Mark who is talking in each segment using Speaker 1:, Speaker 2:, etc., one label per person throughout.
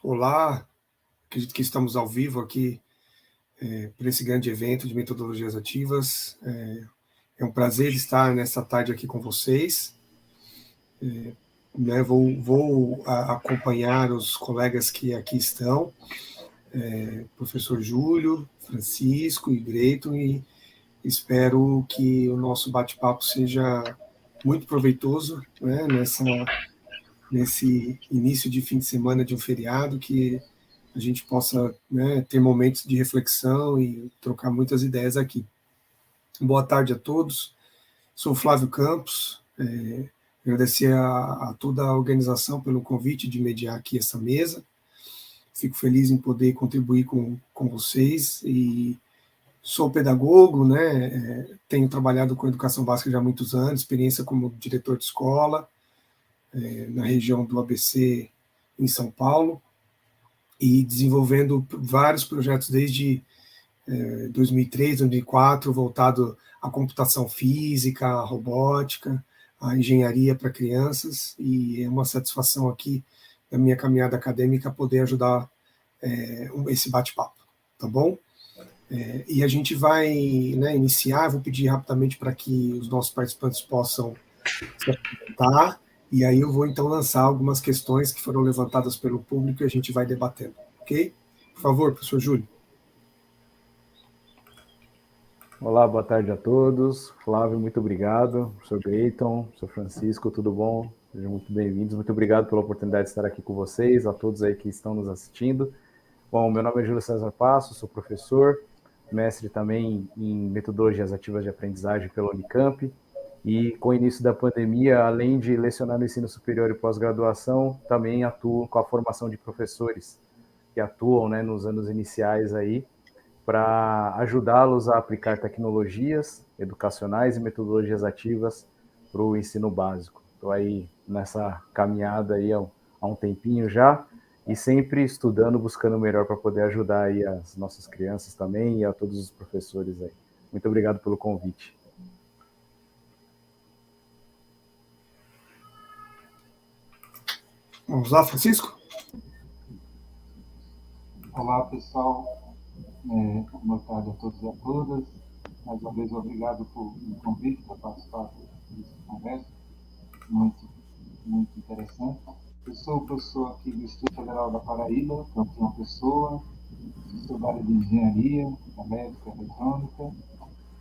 Speaker 1: Olá, acredito que estamos ao vivo aqui para esse grande evento de metodologias ativas. É um prazer estar nessa tarde aqui com vocês. Vou acompanhar os colegas que aqui estão, professor Júlio, Francisco e Greiton, e espero que o nosso bate-papo seja muito proveitoso, né, nesse início de fim de semana de um feriado, que a gente possa, né, ter momentos de reflexão e trocar muitas ideias aqui. Boa tarde a todos. Sou Flávio Campos. Agradecer a toda a organização pelo convite de mediar aqui essa mesa. Fico feliz em poder contribuir com vocês. E sou pedagogo, né? Tenho trabalhado com educação básica já há muitos anos, experiência como diretor de escola na região do ABC em São Paulo, e desenvolvendo vários projetos desde 2003, 2004, voltado à computação física, à robótica, à engenharia para crianças, e é uma satisfação aqui da minha caminhada acadêmica poder ajudar esse bate-papo, tá bom? E a gente vai, né, iniciar. Vou pedir rapidamente para que os nossos participantes possam se apresentar, e aí eu vou então lançar algumas questões que foram levantadas pelo público e a gente vai debatendo, ok? Por favor, professor Júlio.
Speaker 2: Olá, boa tarde a todos. Flávio, muito obrigado. Professor Greiton, professor Francisco, tudo bom? Sejam muito bem-vindos. Muito obrigado pela oportunidade de estar aqui com vocês, a todos aí que estão nos assistindo. Bom, meu nome é Júlio César Passo, sou professor, mestre também em metodologias ativas de aprendizagem pela Unicamp, e com o início da pandemia, além de lecionar no ensino superior e pós-graduação, também atuo com a formação de professores que atuam, né, nos anos iniciais aí, para ajudá-los a aplicar tecnologias educacionais e metodologias ativas para o ensino básico. Estou aí nessa caminhada aí há um tempinho já, e sempre estudando, buscando o melhor para poder ajudar aí as nossas crianças também e a todos os professores aí. Muito obrigado pelo convite.
Speaker 1: Vamos lá, Francisco?
Speaker 3: Olá, pessoal. Boa tarde a todos e a todas. Mais uma vez, obrigado por me convite para participar dessa conversa. Muito interessante. Eu sou professor aqui do Instituto Federal da Paraíba, Campo de João Pessoa. Sou da área de engenharia, elétrica, eletrônica,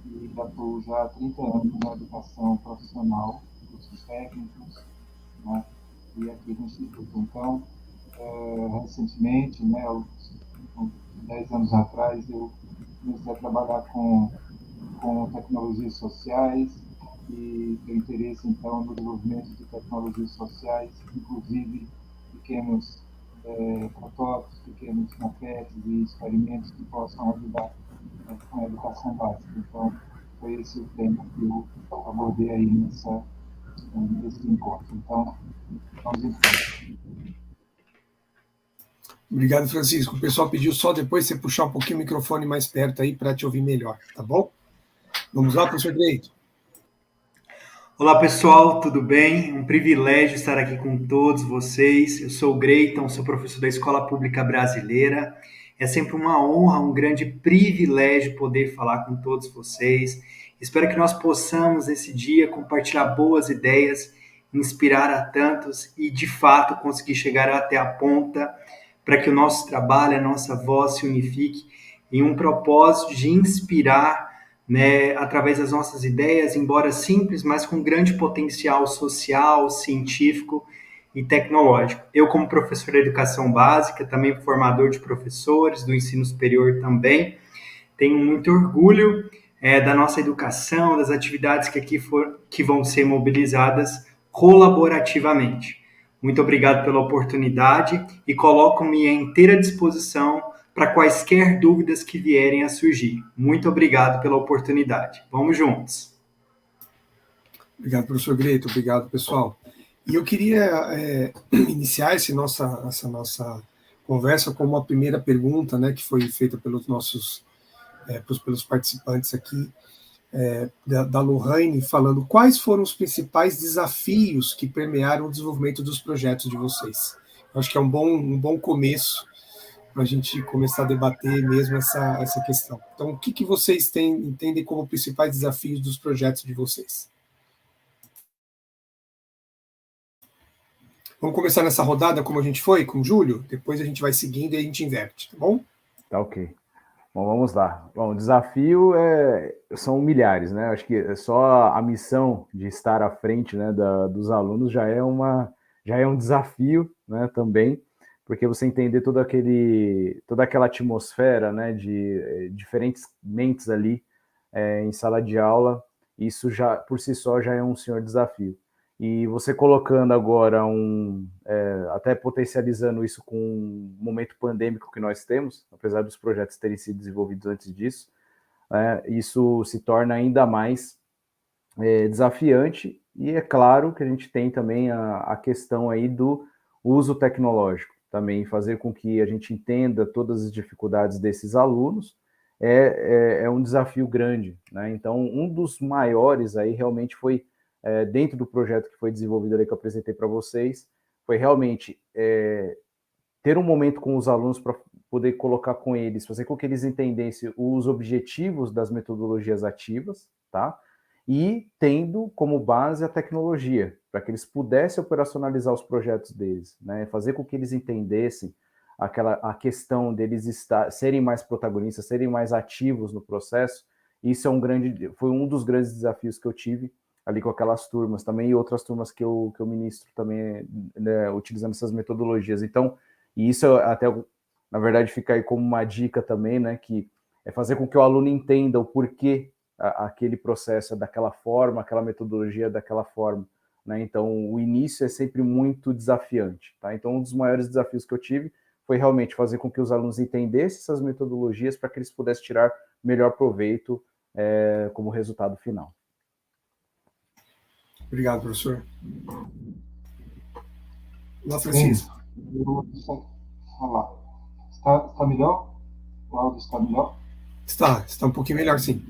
Speaker 3: e atuo já há 30 anos na educação profissional, cursos técnicos, né, e aqui no Instituto. Então, recentemente, né, 10 anos atrás, eu comecei a trabalhar com tecnologias sociais, e tenho interesse, então, no desenvolvimento de tecnologias sociais, inclusive pequenos protótipos, pequenos maquetes e experimentos que possam ajudar com a educação básica. Então, foi esse o tema que eu abordei aí nesse encontro. Então, vamos em frente.
Speaker 1: Obrigado, Francisco. O pessoal pediu só depois você puxar um pouquinho o microfone mais perto aí para te ouvir melhor, tá bom? Vamos lá, professor Greiton.
Speaker 4: Olá, pessoal, tudo bem? Um privilégio estar aqui com todos vocês. Eu sou o Greiton, sou professor da Escola Pública Brasileira. É sempre uma honra, um grande privilégio poder falar com todos vocês. Espero que nós possamos, nesse dia, compartilhar boas ideias, inspirar a tantos e, de fato, conseguir chegar até a ponta para que o nosso trabalho, a nossa voz se unifique em um propósito de inspirar, né, através das nossas ideias, embora simples, mas com grande potencial social, científico e tecnológico. Eu, como professor de educação básica, também formador de professores do ensino superior também, tenho muito orgulho da nossa educação, das atividades que vão ser mobilizadas colaborativamente. Muito obrigado pela oportunidade e coloco-me à inteira disposição para quaisquer dúvidas que vierem a surgir. Muito obrigado pela oportunidade. Vamos juntos.
Speaker 1: Obrigado, professor Greiton. Obrigado, pessoal. E eu queria iniciar essa nossa conversa com uma primeira pergunta, né, que foi feita pelos participantes aqui, da Lohane, falando quais foram os principais desafios que permearam o desenvolvimento dos projetos de vocês. Acho que é um bom começo para a gente começar a debater mesmo essa questão. Então, o que vocês entendem como principais desafios dos projetos de vocês? Vamos começar nessa rodada como a gente foi, com o Júlio? Depois a gente vai seguindo e a gente inverte, tá bom?
Speaker 2: Tá ok. Bom, vamos lá. Bom, o desafio são milhares, né? Acho que é só a missão de estar à frente, né, dos alunos já é um desafio, né, também, porque você entender toda aquela atmosfera, né, de diferentes mentes ali em sala de aula, isso já por si só já é um senhor desafio. E você colocando agora até potencializando isso com um momento pandêmico que nós temos, apesar dos projetos terem sido desenvolvidos antes disso, isso se torna ainda mais desafiante. E é claro que a gente tem também a questão aí do uso tecnológico, também fazer com que a gente entenda todas as dificuldades desses alunos é um desafio grande, né? Então, um dos maiores aí realmente foi dentro do projeto que foi desenvolvido ali que eu apresentei para vocês, foi realmente ter um momento com os alunos para poder colocar com eles, fazer com que eles entendessem os objetivos das metodologias ativas, tá? E tendo como base a tecnologia, para que eles pudessem operacionalizar os projetos deles, né? Fazer com que eles entendessem a questão deles serem mais protagonistas, serem mais ativos no processo. Isso foi um dos grandes desafios que eu tive ali com aquelas turmas também, e outras turmas que eu ministro também, né, utilizando essas metodologias. Então, e isso até, na verdade, fica aí como uma dica também, né, que é fazer com que o aluno entenda o porquê aquele processo é daquela forma, aquela metodologia é daquela forma, né? Então, o início é sempre muito desafiante, tá? Então, um dos maiores desafios que eu tive foi realmente fazer com que os alunos entendessem essas metodologias para que eles pudessem tirar melhor proveito como resultado final.
Speaker 1: Obrigado, professor. Olá, Francisco.
Speaker 3: Eu vou falar. Está melhor? O áudio está melhor?
Speaker 1: Está um pouquinho melhor, sim.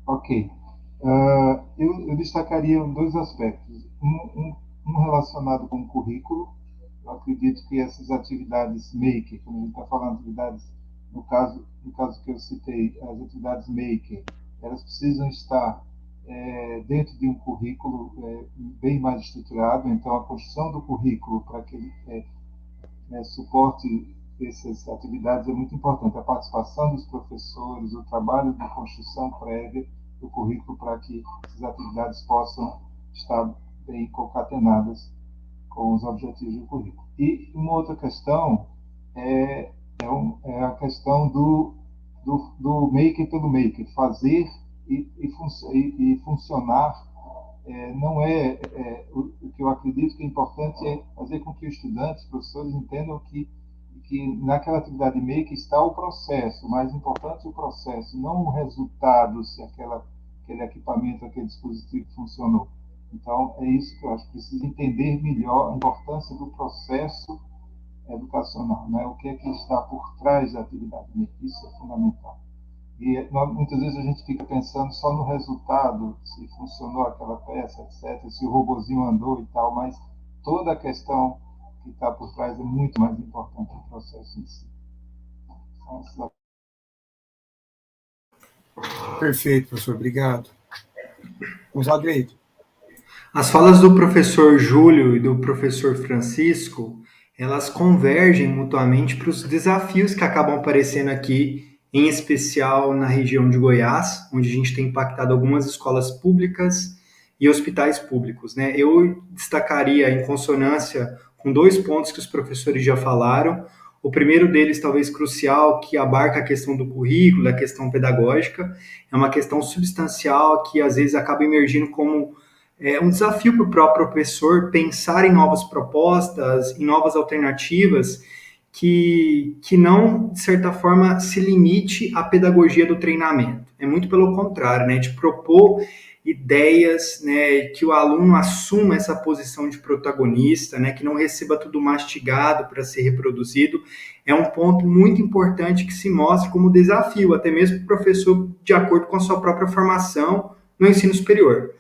Speaker 3: Ok. Eu destacaria dois aspectos. Um relacionado com o currículo. Eu acredito que essas atividades maker, quando a gente está falando de atividades, no caso que eu citei, as atividades maker, elas precisam estar dentro de um currículo bem mais estruturado. Então, a construção do currículo para que ele suporte essas atividades é muito importante. A participação dos professores, o trabalho de construção prévia do currículo para que essas atividades possam estar bem concatenadas com os objetivos do currículo. E uma outra questão é a questão do maker pelo maker, fazer e funcionar. Não o que eu acredito que é importante é fazer com que os estudantes, os professores entendam que naquela atividade maker está o processo, o mais importante é o processo, não o resultado, se aquele equipamento, aquele dispositivo funcionou. Então, é isso que eu acho, precisa entender melhor a importância do processo educacional, né? O que é que está por trás da atividade maker, isso é fundamental. E muitas vezes a gente fica pensando só no resultado, se funcionou aquela peça, etc., se o robozinho andou e tal, mas toda a questão que está por trás é muito mais importante do processo em si.
Speaker 1: Perfeito, professor. Obrigado. Vamos lá, Gleito.
Speaker 4: As falas do professor Júlio e do professor Francisco, elas convergem mutuamente para os desafios que acabam aparecendo aqui, em especial na região de Goiás, onde a gente tem impactado algumas escolas públicas e hospitais públicos, né? Eu destacaria, em consonância com dois pontos que os professores já falaram. O primeiro deles, talvez crucial, que abarca a questão do currículo, a questão pedagógica, é uma questão substancial que às vezes acaba emergindo como um desafio para o próprio professor pensar em novas propostas, em novas alternativas, que não, de certa forma, se limite à pedagogia do treinamento. É muito pelo contrário, né, de propor ideias, né, que o aluno assuma essa posição de protagonista, né, que não receba tudo mastigado para ser reproduzido, é um ponto muito importante que se mostra como desafio, até mesmo para o professor, de acordo com a sua própria formação no ensino superior.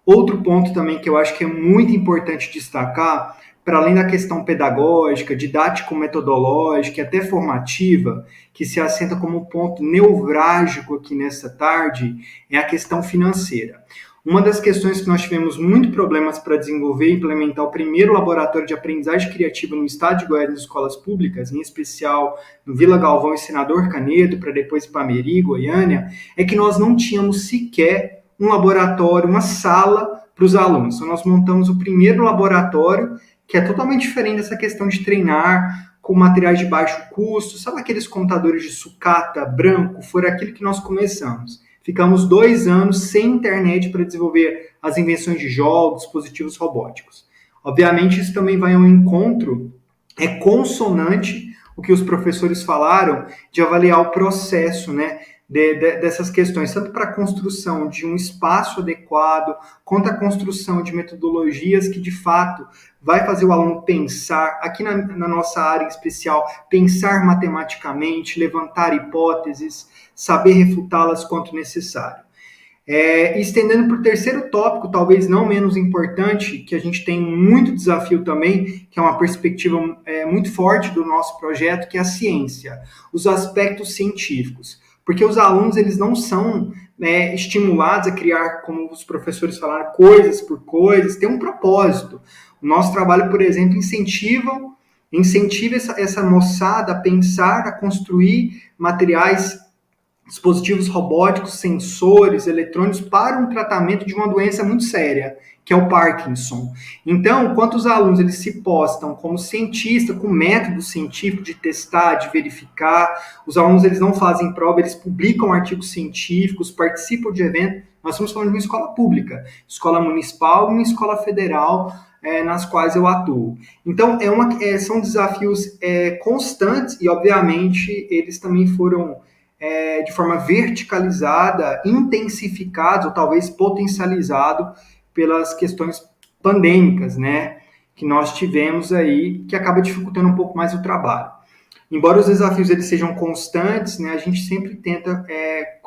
Speaker 4: Outro ponto também que eu acho que é muito importante destacar, para além da questão pedagógica, didático-metodológica e até formativa, que se assenta como ponto nevrálgico aqui nessa tarde, é a questão financeira. Uma das questões que nós tivemos muito problemas para desenvolver e implementar o primeiro laboratório de aprendizagem criativa no estado de Goiás nas escolas públicas, em especial no Vila Galvão e Senador Canedo, para depois Ipameri, Goiânia, é que nós não tínhamos sequer um laboratório, uma sala para os alunos. Então, nós montamos o primeiro laboratório, que é totalmente diferente dessa questão de treinar com materiais de baixo custo. Sabe aqueles computadores de sucata branco? Foi aquilo que nós começamos. Ficamos 2 anos sem internet para desenvolver as invenções de jogos, dispositivos robóticos. Obviamente, isso também vai ao encontro, é consonante o que os professores falaram de avaliar o processo, né, dessas questões, tanto para a construção de um espaço adequado, quanto a construção de metodologias que, de fato, vai fazer o aluno pensar, aqui na nossa área em especial, pensar matematicamente, levantar hipóteses, saber refutá-las quanto necessário. Estendendo para o terceiro tópico, talvez não menos importante, que a gente tem muito desafio também, que é uma perspectiva muito forte do nosso projeto, que é a ciência, os aspectos científicos. Porque os alunos, eles não são estimulados a criar, como os professores falaram, coisas por coisas, tem um propósito. O nosso trabalho, por exemplo, incentiva essa moçada a pensar, a construir materiais, dispositivos robóticos, sensores, eletrônicos para um tratamento de uma doença muito séria, que é o Parkinson. Então, enquanto os alunos eles se postam como cientista, com método científico de testar, de verificar, os alunos eles não fazem prova, eles publicam artigos científicos, participam de eventos. Nós estamos falando de uma escola pública, escola municipal e uma escola federal, nas quais eu atuo. Então, são desafios constantes e, obviamente, eles também foram de forma verticalizada, intensificado, ou talvez potencializado pelas questões pandêmicas, né, que nós tivemos aí, que acaba dificultando um pouco mais o trabalho. Embora os desafios eles sejam constantes, né, a gente sempre tenta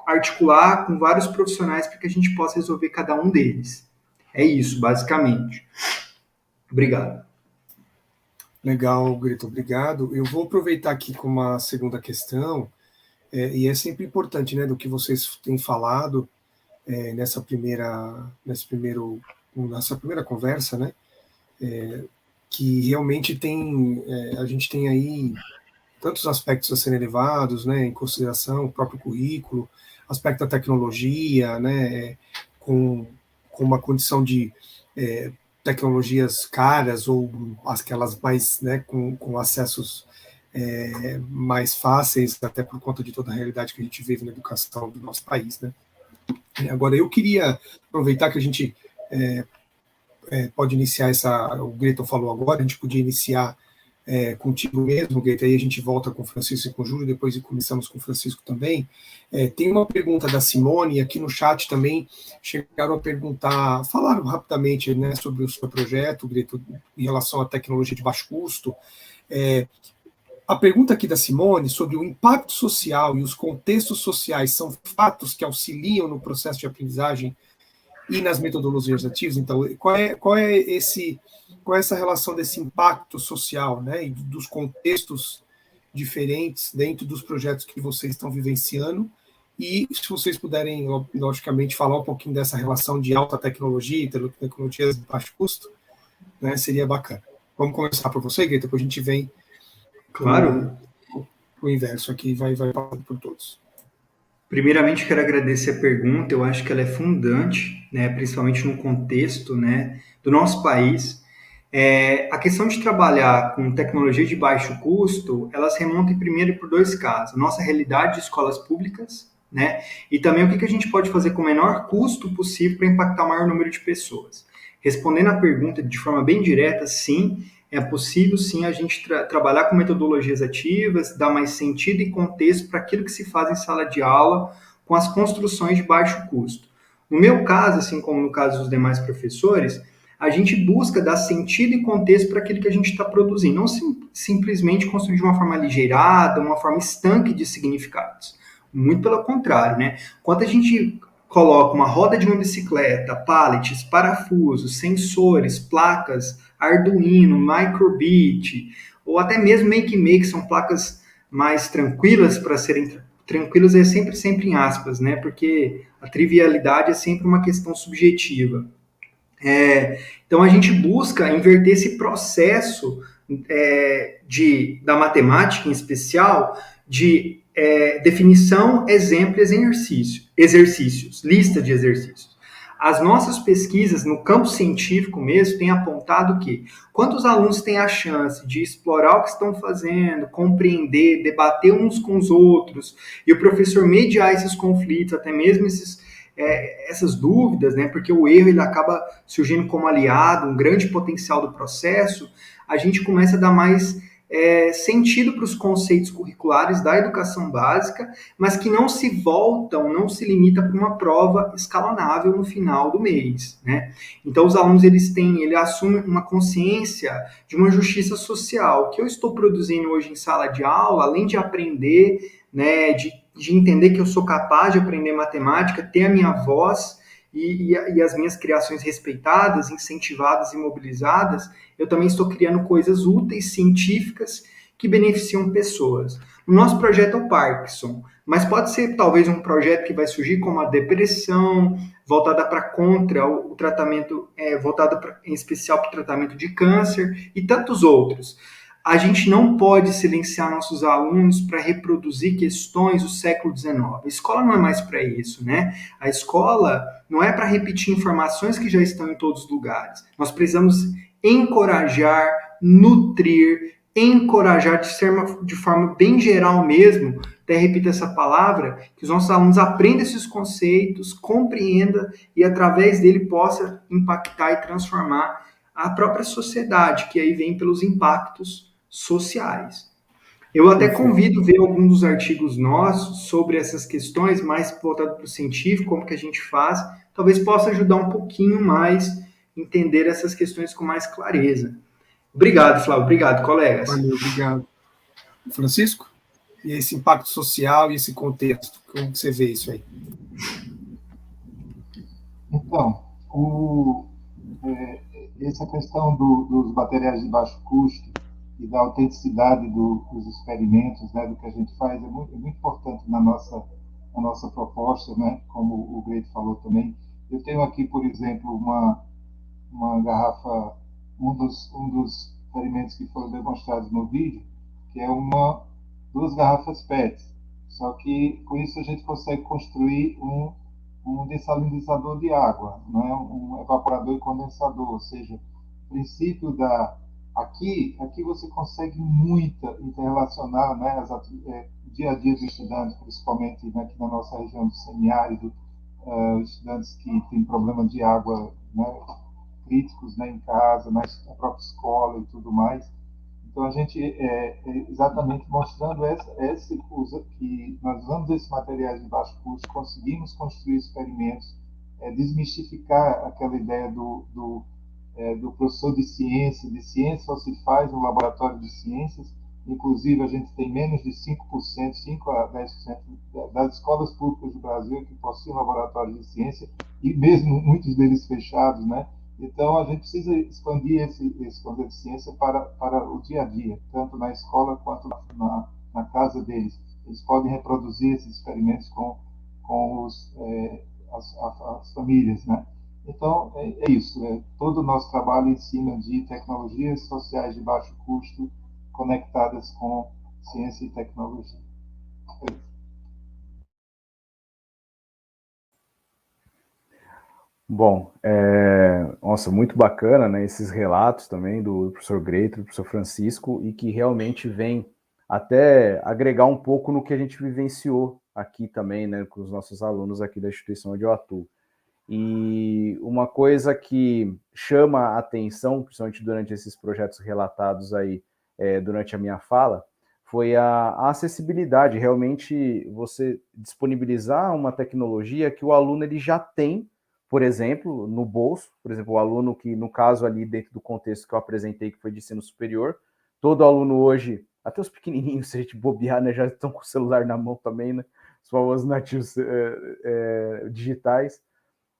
Speaker 4: articular com vários profissionais para que a gente possa resolver cada um deles. É isso, basicamente. Obrigado.
Speaker 1: Legal, Grito, obrigado. Eu vou aproveitar aqui com uma segunda questão, e é sempre importante, né, do que vocês têm falado nessa primeira conversa, né, que realmente a gente tem aí tantos aspectos a serem levados, né, em consideração, o próprio currículo, aspecto da tecnologia, né, com uma condição de tecnologias caras ou aquelas mais, né, com acessos mais fáceis, até por conta de toda a realidade que a gente vive na educação do nosso país, né. Agora, eu queria aproveitar que a gente pode iniciar o Greyton falou agora, a gente podia iniciar contigo mesmo, Greyton, aí a gente volta com o Francisco e com o Júlio, depois começamos com o Francisco também. Tem uma pergunta da Simone, e aqui no chat também chegaram a perguntar, falaram rapidamente, né, sobre o seu projeto, Greyton, em relação à tecnologia de baixo custo. A pergunta aqui da Simone sobre o impacto social e os contextos sociais são fatos que auxiliam no processo de aprendizagem e nas metodologias ativas. Então, qual é essa relação desse impacto social, né, e dos contextos diferentes dentro dos projetos que vocês estão vivenciando? E se vocês puderem, logicamente, falar um pouquinho dessa relação de alta tecnologia e tecnologias de baixo custo, né, seria bacana. Vamos começar por você, Greyton, depois a gente vem.
Speaker 4: Claro.
Speaker 1: O inverso aqui vai passando por todos.
Speaker 4: Primeiramente, quero agradecer a pergunta, eu acho que ela é fundante, né, principalmente no contexto, né, do nosso país. A questão de trabalhar com tecnologia de baixo custo, elas remontam primeiro por 2 casos. Nossa realidade de escolas públicas, né, e também o que a gente pode fazer com o menor custo possível para impactar o maior número de pessoas. Respondendo a pergunta de forma bem direta, sim, é possível, sim, a gente trabalhar com metodologias ativas, dar mais sentido e contexto para aquilo que se faz em sala de aula com as construções de baixo custo. No meu caso, assim como no caso dos demais professores, a gente busca dar sentido e contexto para aquilo que a gente está produzindo, não simplesmente construir de uma forma aligeirada, uma forma estanque de significados. Muito pelo contrário, né? Quando a gente coloca uma roda de uma bicicleta, pallets, parafusos, sensores, placas, Arduino, Microbit, ou até mesmo Make, que são placas mais tranquilas para serem tranquilas, é sempre em aspas, né? Porque a trivialidade é sempre uma questão subjetiva. Então a gente busca inverter esse processo da matemática em especial de definição, exemplo e exercícios, lista de exercícios. As nossas pesquisas no campo científico mesmo têm apontado que quando os alunos têm a chance de explorar o que estão fazendo, compreender, debater uns com os outros, e o professor mediar esses conflitos, até mesmo essas dúvidas, né, porque o erro ele acaba surgindo como aliado, um grande potencial do processo, a gente começa a dar mais sentido para os conceitos curriculares da educação básica, mas que não se limita para uma prova escalonável no final do mês, né? Então os alunos eles assumem uma consciência de uma justiça social que eu estou produzindo hoje em sala de aula, além de aprender, né, de entender que eu sou capaz de aprender matemática, ter a minha voz e as minhas criações respeitadas, incentivadas e mobilizadas, eu também estou criando coisas úteis, científicas, que beneficiam pessoas. O nosso projeto é o Parkinson, mas pode ser talvez um projeto que vai surgir como a depressão, voltada para contra o tratamento, em especial para o tratamento de câncer e tantos outros. A gente não pode silenciar nossos alunos para reproduzir questões do século XIX. A escola não é mais para isso, né? A escola não é para repetir informações que já estão em todos os lugares. Nós precisamos encorajar, nutrir, encorajar de forma bem geral mesmo, até repito essa palavra, que os nossos alunos aprendam esses conceitos, compreendam e através dele possa impactar e transformar a própria sociedade, que aí vem pelos impactos sociais. Eu até convido a ver algum dos artigos nossos sobre essas questões, mais voltado para o científico, como que a gente faz, talvez possa ajudar um pouquinho mais a entender essas questões com mais clareza. Obrigado, Flávio. Obrigado, colegas.
Speaker 1: Valeu, obrigado. Francisco? E esse impacto social e esse contexto, como você vê isso aí?
Speaker 3: Então, essa questão dos materiais de baixo custo e da autenticidade dos experimentos, né, do que a gente faz, é muito importante na nossa proposta, né, como o Greito falou também. Eu tenho aqui, por exemplo, uma garrafa, um dos experimentos que foram demonstrados no vídeo, que é duas garrafas PET. Só que com isso a gente consegue construir um dessalinizador de água, não é? Um evaporador e condensador, ou seja, o princípio aqui você consegue interrelacionar, né, o dia a dia do estudante, principalmente, né, aqui na nossa região do semiárido, estudantes que têm problema de água, né, críticos, né, em casa, na própria escola e tudo mais. Então a gente exatamente mostrando que nós usamos esses materiais de baixo custo, conseguimos construir experimentos, desmistificar aquela ideia do professor de ciência só se faz no laboratório de ciências. Inclusive a gente tem menos de 5%, 5 a 10% das escolas públicas do Brasil que possuem laboratórios de ciência, e mesmo muitos deles fechados, né? Então, a gente precisa expandir esse conceito de ciência para o dia a dia, tanto na escola quanto na casa deles. Eles podem reproduzir esses experimentos com as famílias, né? Então, é isso. Todo o nosso trabalho em cima de tecnologias sociais de baixo custo conectadas com ciência e tecnologia. É isso.
Speaker 2: Bom, nossa, muito bacana, né, esses relatos também do professor Greito, do professor Francisco, e que realmente vem até agregar um pouco no que a gente vivenciou aqui também, né, com os nossos alunos aqui da instituição onde eu atuo. E uma coisa que chama a atenção, principalmente durante esses projetos relatados aí durante a minha fala, foi a acessibilidade, realmente você disponibilizar uma tecnologia que o aluno ele já tem, por exemplo, no bolso, por exemplo, o aluno que, no caso ali, dentro do contexto que eu apresentei, que foi de ensino superior, todo aluno hoje, até os pequenininhos, se a gente bobear, né, já estão com o celular na mão também, né, os famosos nativos digitais.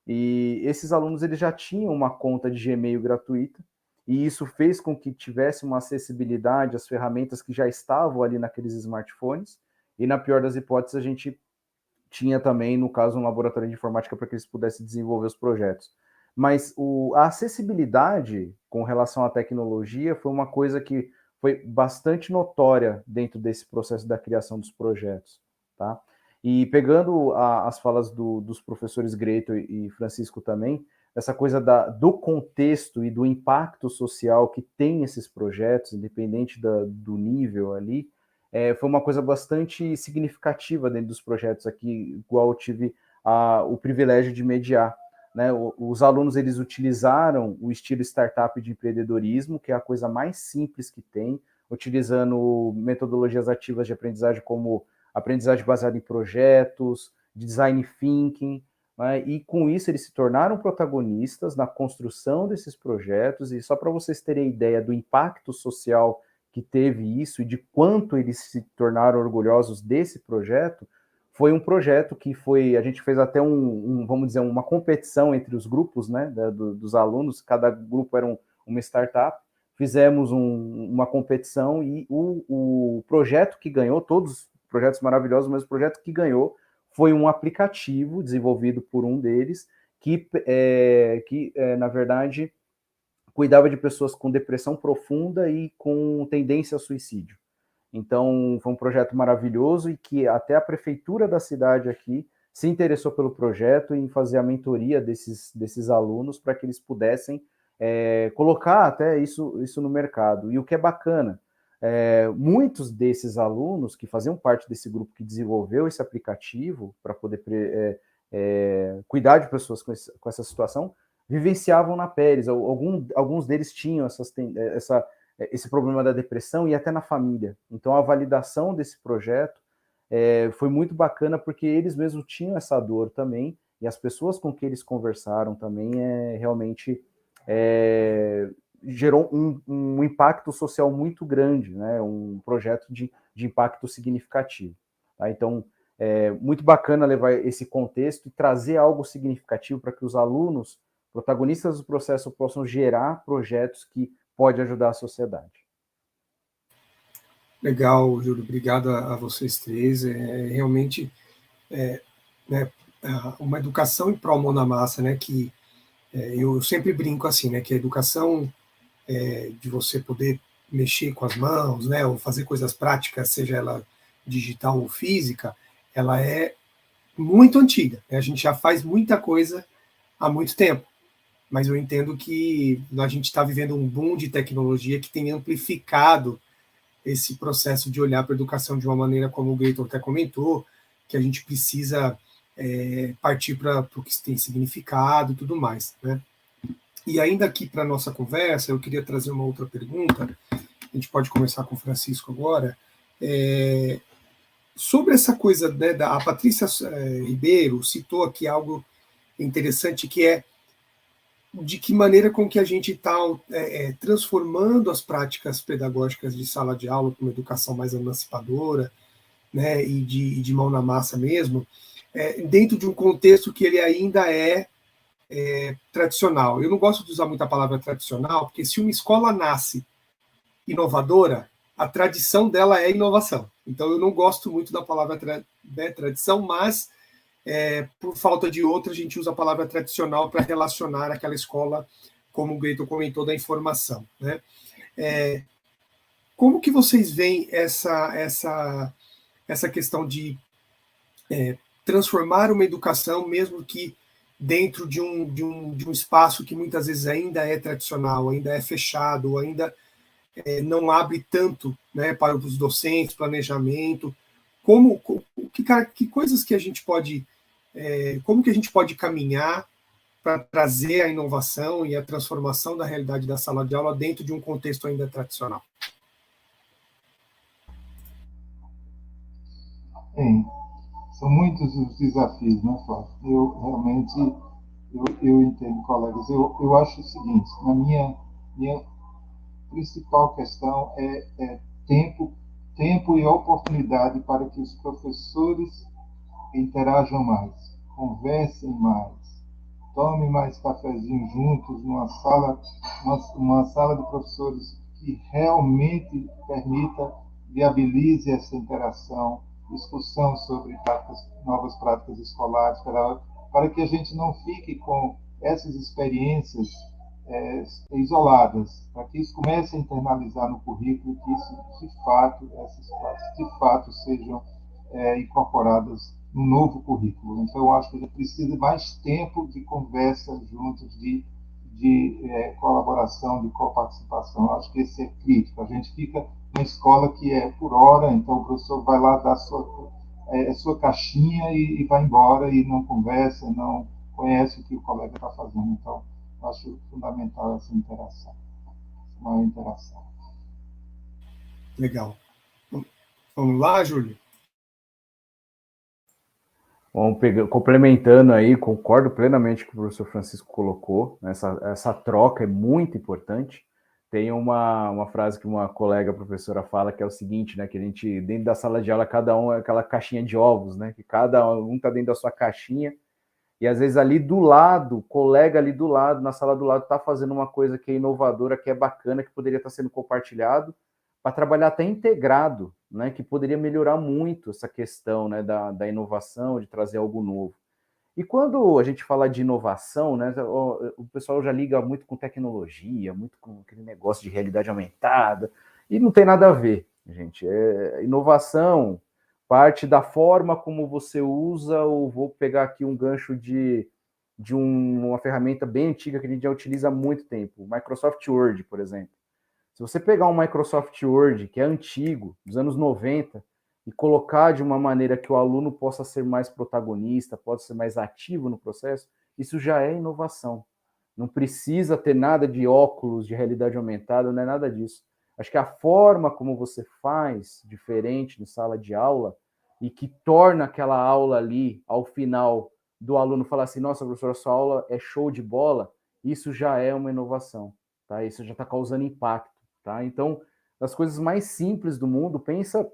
Speaker 2: E esses alunos eles já tinham uma conta de Gmail gratuita, e isso fez com que tivesse uma acessibilidade às ferramentas que já estavam ali naqueles smartphones, e na pior das hipóteses a gente tinha também, no caso, um laboratório de informática para que eles pudessem desenvolver os projetos. Mas a acessibilidade com relação à tecnologia foi uma coisa que foi bastante notória dentro desse processo da criação dos projetos, tá? E pegando as falas dos professores Greito e Francisco também, essa coisa do contexto e do impacto social que tem esses projetos, independente do nível ali, foi uma coisa bastante significativa dentro dos projetos aqui, igual eu tive o privilégio de mediar. Né? Os alunos eles utilizaram o estilo startup de empreendedorismo, que é a coisa mais simples que tem, utilizando metodologias ativas de aprendizagem como aprendizagem baseada em projetos, design thinking, né? E com isso eles se tornaram protagonistas na construção desses projetos. E só para vocês terem ideia do impacto social que teve isso e de quanto eles se tornaram orgulhosos desse projeto, foi um projeto que a gente fez até vamos dizer, uma competição entre os grupos, né, dos alunos, cada grupo era uma startup, fizemos uma competição e o projeto que ganhou, todos projetos maravilhosos, mas o projeto que ganhou foi um aplicativo desenvolvido por um deles que na verdade, cuidava de pessoas com depressão profunda e com tendência ao suicídio. Então, foi um projeto maravilhoso e que até a prefeitura da cidade aqui se interessou pelo projeto em fazer a mentoria desses alunos para que eles pudessem colocar até isso no mercado. E o que é bacana, muitos desses alunos que faziam parte desse grupo que desenvolveu esse aplicativo para poder cuidar de pessoas com essa situação, vivenciavam na pele. Alguns deles tinham esse problema da depressão e até na família. Então, a validação desse projeto foi muito bacana porque eles mesmos tinham essa dor também e as pessoas com que eles conversaram também realmente gerou um impacto social muito grande, né? Um projeto de impacto significativo. Tá? Então, muito bacana levar esse contexto e trazer algo significativo para que os alunos, protagonistas do processo, possam gerar projetos que podem ajudar a sociedade.
Speaker 1: Legal, Júlio, obrigado a vocês três. Realmente né, uma educação em prol mão na massa, né, que eu sempre brinco assim, né, que a educação de você poder mexer com as mãos, né, ou fazer coisas práticas, seja ela digital ou física, ela é muito antiga, né? A gente já faz muita coisa há muito tempo, mas eu entendo que a gente está vivendo um boom de tecnologia que tem amplificado esse processo de olhar para a educação de uma maneira, como o Gleiton até comentou, que a gente precisa partir para o que tem significado e tudo mais, né? E ainda aqui para a nossa conversa, eu queria trazer uma outra pergunta, a gente pode começar com o Francisco agora, sobre essa coisa, né, a Patrícia Ribeiro citou aqui algo interessante, que é de que maneira com que a gente está transformando as práticas pedagógicas de sala de aula para uma educação mais emancipadora, né, e de mão na massa mesmo, dentro de um contexto que ele ainda é tradicional. Eu não gosto de usar muito a palavra tradicional, porque se uma escola nasce inovadora, a tradição dela é inovação. Então eu não gosto muito da palavra tradição, mas por falta de outra, a gente usa a palavra tradicional para relacionar aquela escola, como o Gleiton comentou, da informação, né? Como que vocês veem essa questão de transformar uma educação, mesmo que dentro de um espaço que muitas vezes ainda é tradicional, ainda é fechado, ainda não abre tanto, né, para os docentes, planejamento, que coisas que a gente pode, como que a gente pode caminhar para trazer a inovação e a transformação da realidade da sala de aula dentro de um contexto ainda tradicional?
Speaker 3: Bem, são muitos os desafios, né, Flávio? Eu realmente eu entendo, colegas. Eu acho o seguinte: na minha principal questão é tempo e oportunidade para que os professores interajam mais, conversem mais, tomem mais cafezinho juntos numa sala, uma sala de professores que realmente permita, viabilize essa interação, discussão sobre novas práticas escolares, para que a gente não fique com essas experiências isoladas, para que isso comece a internalizar no currículo, que isso, de fato, essas práticas, de fato, sejam incorporadas no novo currículo. Então, eu acho que a gente precisa de mais tempo de conversa juntos, de colaboração, de coparticipação. Eu acho que esse é crítico. A gente fica na escola que é por hora, então o professor vai lá dar sua caixinha e vai embora e não conversa, não conhece o que o colega está fazendo. Então, eu acho fundamental essa interação, essa maior interação.
Speaker 1: Legal. Vamos lá, Júlio?
Speaker 2: Bom, complementando aí, concordo plenamente com o que o professor Francisco colocou, essa troca é muito importante. Tem uma frase que uma colega professora fala que é o seguinte, né, que a gente, dentro da sala de aula, cada um é aquela caixinha de ovos, né, que cada um está dentro da sua caixinha, e às vezes ali do lado, o colega ali do lado, na sala do lado, está fazendo uma coisa que é inovadora, que é bacana, que poderia estar sendo compartilhado, para trabalhar até integrado, né, que poderia melhorar muito essa questão, né, da inovação, de trazer algo novo. E quando a gente fala de inovação, né, o pessoal já liga muito com tecnologia, muito com aquele negócio de realidade aumentada, e não tem nada a ver, gente. Inovação parte da forma como você usa, ou vou pegar aqui um gancho de uma ferramenta bem antiga que a gente já utiliza há muito tempo, o Microsoft Word, por exemplo. Se você pegar um Microsoft Word, que é antigo, dos anos 90, e colocar de uma maneira que o aluno possa ser mais protagonista, possa ser mais ativo no processo, isso já é inovação. Não precisa ter nada de óculos, de realidade aumentada, não é nada disso. Acho que a forma como você faz diferente em sala de aula e que torna aquela aula ali, ao final, do aluno falar assim, nossa, professora, sua aula é show de bola, isso já é uma inovação, tá? Isso já está causando impacto. Tá? Então, das coisas mais simples do mundo, pensa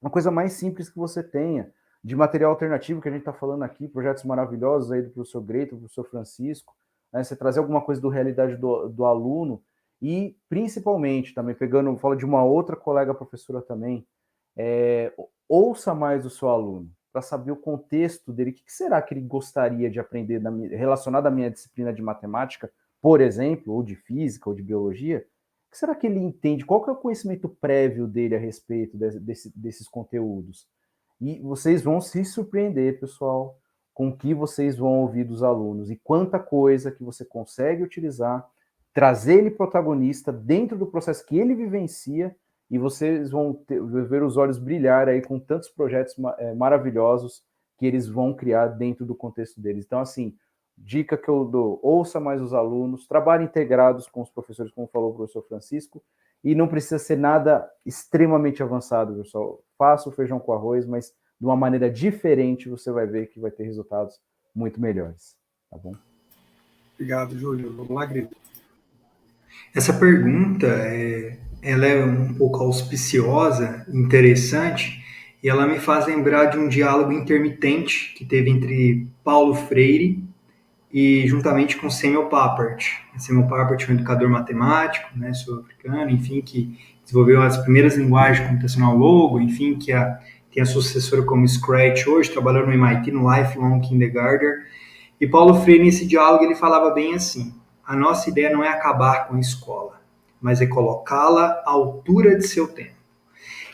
Speaker 2: uma coisa mais simples que você tenha, de material alternativo que a gente está falando aqui, projetos maravilhosos aí do professor Greito, do professor Francisco, né? Você trazer alguma coisa do realidade do aluno e, principalmente, também falo de uma outra colega professora também, ouça mais o seu aluno, para saber o contexto dele, o que será que ele gostaria de aprender relacionado à minha disciplina de matemática, por exemplo, ou de física, ou de biologia. O que será que ele entende? Qual que é o conhecimento prévio dele a respeito desses conteúdos? E vocês vão se surpreender, pessoal, com o que vocês vão ouvir dos alunos e quanta coisa que você consegue utilizar, trazer ele protagonista dentro do processo que ele vivencia, e vocês vão ver os olhos brilhar aí com tantos projetos maravilhosos que eles vão criar dentro do contexto deles. Então, assim, dica que eu dou, ouça mais os alunos, trabalhe integrados com os professores, como falou o professor Francisco, e não precisa ser nada extremamente avançado, pessoal. Faça o feijão com arroz, mas de uma maneira diferente você vai ver que vai ter resultados muito melhores, tá bom?
Speaker 1: Obrigado, Júlio. Vamos lá, Grito.
Speaker 4: Essa pergunta, ela é um pouco auspiciosa, interessante, e ela me faz lembrar de um diálogo intermitente que teve entre Paulo Freire e juntamente com Samuel Papert. Samuel Papert é um educador matemático, né, sul-africano, enfim, que desenvolveu as primeiras linguagens computacional Logo, enfim, que tem a sucessora como Scratch hoje, trabalhou no MIT, no Lifelong Kindergarten. E Paulo Freire, nesse diálogo, ele falava bem assim: a nossa ideia não é acabar com a escola, mas é colocá-la à altura de seu tempo.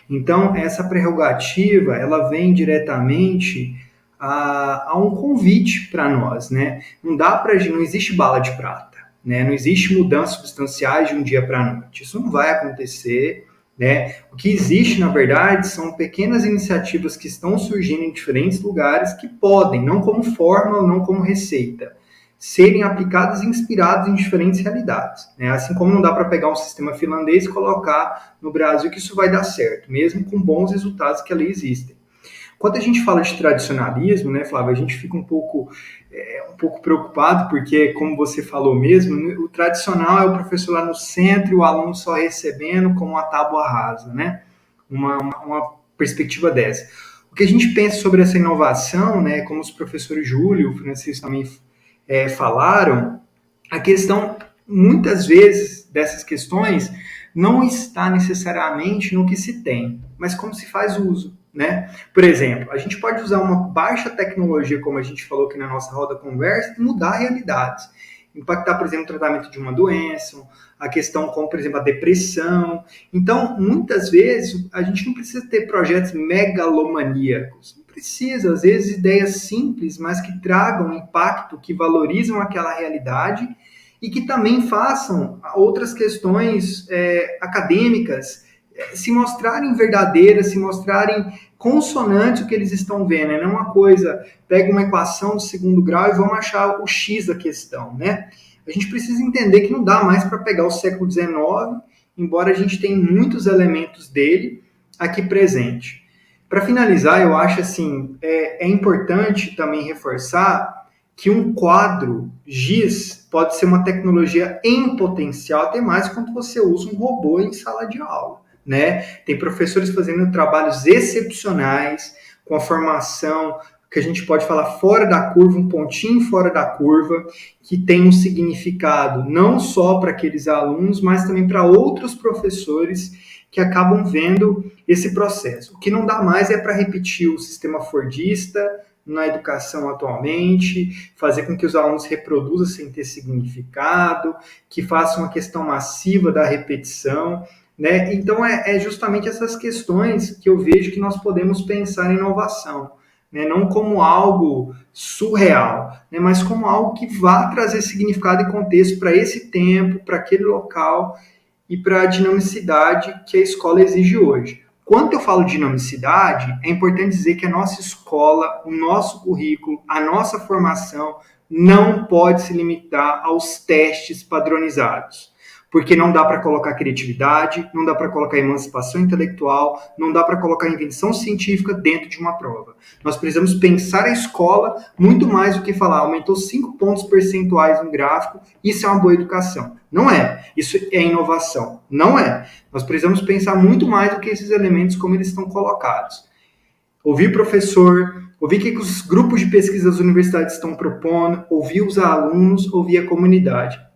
Speaker 4: Então, essa prerrogativa, ela vem diretamente a um convite para nós, né? Não existe bala de prata, né? Não existe mudanças substanciais de um dia para a noite. Isso não vai acontecer, né? O que existe, na verdade, são pequenas iniciativas que estão surgindo em diferentes lugares que podem, não como fórmula, não como receita, serem aplicadas e inspiradas em diferentes realidades, né? Assim como não dá para pegar um sistema finlandês e colocar no Brasil que isso vai dar certo, mesmo com bons resultados que ali existem. Quando a gente fala de tradicionalismo, né, Flávio, a gente fica um pouco preocupado, porque, como você falou mesmo, o tradicional é o professor lá no centro e o aluno só recebendo como uma tábua rasa, né? Uma perspectiva dessa. o que a gente pensa sobre essa inovação, né, como os professores Júlio e o Francisco também falaram, a questão, muitas vezes, dessas questões não está necessariamente no que se tem, mas como se faz uso, né? Por exemplo, a gente pode usar uma baixa tecnologia, como a gente falou aqui na nossa roda conversa, e mudar realidades. Impactar, por exemplo, o tratamento de uma doença, a questão como, por exemplo, a depressão. Então, muitas vezes, a gente não precisa ter projetos megalomaníacos. Não precisa, às vezes, ideias simples, mas que tragam impacto, que valorizam aquela realidade e que também façam outras questões acadêmicas se mostrarem verdadeiras, se mostrarem consonantes o que eles estão vendo, né? Não é uma coisa, pega uma equação de segundo grau e vamos achar o X da questão, né? A gente precisa entender que não dá mais para pegar o século XIX, embora a gente tenha muitos elementos dele aqui presente. Para finalizar, eu acho assim, é importante também reforçar que um quadro GIS pode ser uma tecnologia em potencial, até mais quando você usa um robô em sala de aula, né? Tem professores fazendo trabalhos excepcionais, com a formação que a gente pode falar fora da curva, um pontinho fora da curva, que tem um significado não só para aqueles alunos, mas também para outros professores que acabam vendo esse processo. O que não dá mais é para repetir o sistema fordista na educação atualmente, fazer com que os alunos reproduzam sem ter significado, que façam uma questão massiva da repetição, né? Então, é justamente essas questões que eu vejo que nós podemos pensar em inovação, né? Não como algo surreal, né? Mas como algo que vá trazer significado e contexto para esse tempo, para aquele local e para a dinamicidade que a escola exige hoje. Quando eu falo dinamicidade, é importante dizer que a nossa escola, o nosso currículo, a nossa formação não pode se limitar aos testes padronizados. Porque não dá para colocar criatividade, não dá para colocar emancipação intelectual, não dá para colocar invenção científica dentro de uma prova. Nós precisamos pensar a escola muito mais do que falar, aumentou 5 pontos percentuais no gráfico, isso é uma boa educação. Não é. Isso é inovação. Não é. Nós precisamos pensar muito mais do que esses elementos como eles estão colocados. Ouvir o professor, ouvir o que os grupos de pesquisa das universidades estão propondo, ouvir os alunos, ouvir a comunidade.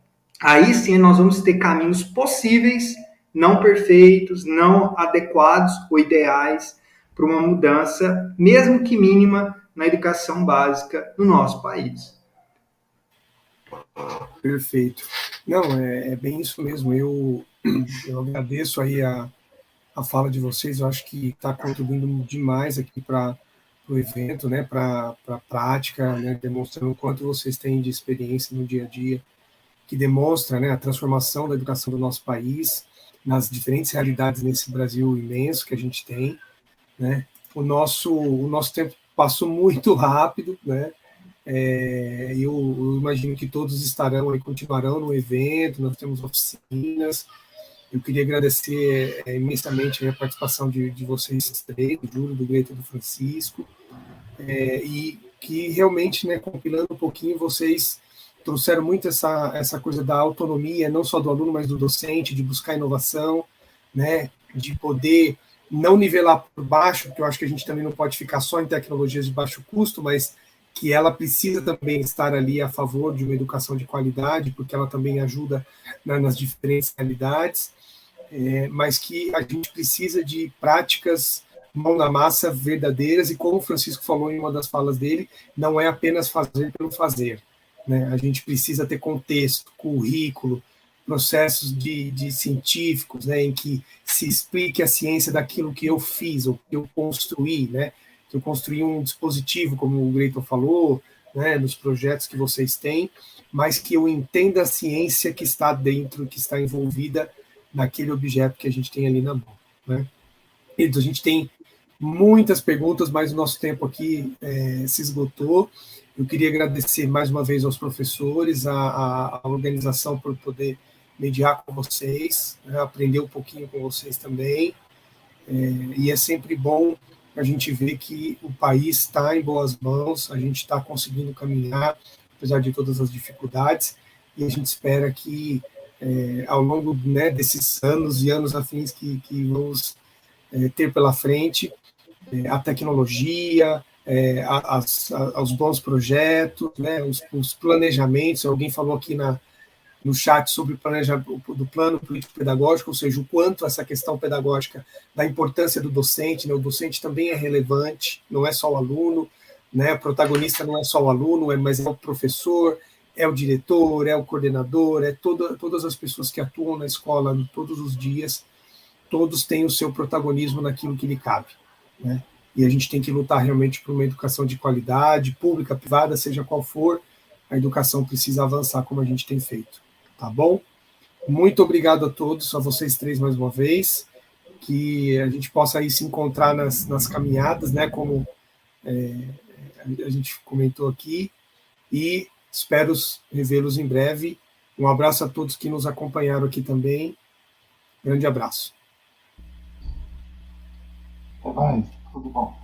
Speaker 4: Aí sim nós vamos ter caminhos possíveis, não perfeitos, não adequados ou ideais para uma mudança, mesmo que mínima, na educação básica no nosso país.
Speaker 1: Perfeito. Não, é bem isso mesmo. Eu agradeço aí a fala de vocês. Eu acho que está contribuindo demais aqui para o evento, né, para a prática, né, demonstrando o quanto vocês têm de experiência no dia a dia, que demonstra, né, a transformação da educação do nosso país nas diferentes realidades nesse Brasil imenso que a gente tem, né? O nosso tempo passou muito rápido, né? Eu imagino que todos estarão e continuarão no evento. Nós temos oficinas. Eu queria agradecer imensamente a participação de vocês três, do Júlio, do Greito e do Francisco, e que realmente, né, compilando um pouquinho, vocês trouxeram muito essa coisa da autonomia, não só do aluno, mas do docente, de buscar inovação, né, de poder não nivelar por baixo, porque eu acho que a gente também não pode ficar só em tecnologias de baixo custo, mas que ela precisa também estar ali a favor de uma educação de qualidade, porque ela também ajuda, né, nas diferentes realidades, mas que a gente precisa de práticas mão na massa verdadeiras, e como o Francisco falou em uma das falas dele, não é apenas fazer pelo fazer, né? A gente precisa ter contexto, currículo, processos de científicos, né, em que se explique a ciência daquilo que eu fiz, ou que eu construí, né? Que eu construí um dispositivo, como o Greiton falou, né, nos projetos que vocês têm, mas que eu entenda a ciência que está dentro, que está envolvida naquele objeto que a gente tem ali na mão, né? Então, a gente tem muitas perguntas, mas o nosso tempo aqui se esgotou. Eu queria agradecer mais uma vez aos professores, a organização por poder mediar com vocês, né, aprender um pouquinho com vocês também, e é sempre bom a gente ver que o país está em boas mãos, a gente está conseguindo caminhar, apesar de todas as dificuldades, e a gente espera que ao longo, né, desses anos e anos afins que vamos ter pela frente, a tecnologia, aos bons projetos, né, os planejamentos. Alguém falou aqui no chat sobre o planejamento do plano político-pedagógico, ou seja, o quanto essa questão pedagógica, da importância do docente, né, o docente também é relevante, não é só o aluno, né, o protagonista não é só o aluno, mas é o professor, é o diretor, é o coordenador, é todas as pessoas que atuam na escola todos os dias, todos têm o seu protagonismo naquilo que lhe cabe, né? E a gente tem que lutar realmente por uma educação de qualidade, pública, privada, seja qual for, a educação precisa avançar como a gente tem feito, tá bom? Muito obrigado a todos, a vocês três mais uma vez, que a gente possa aí se encontrar nas caminhadas, né, como a gente comentou aqui, e espero revê-los em breve. Um abraço a todos que nos acompanharam aqui também. Grande abraço.
Speaker 3: Até mais. Tudo bom.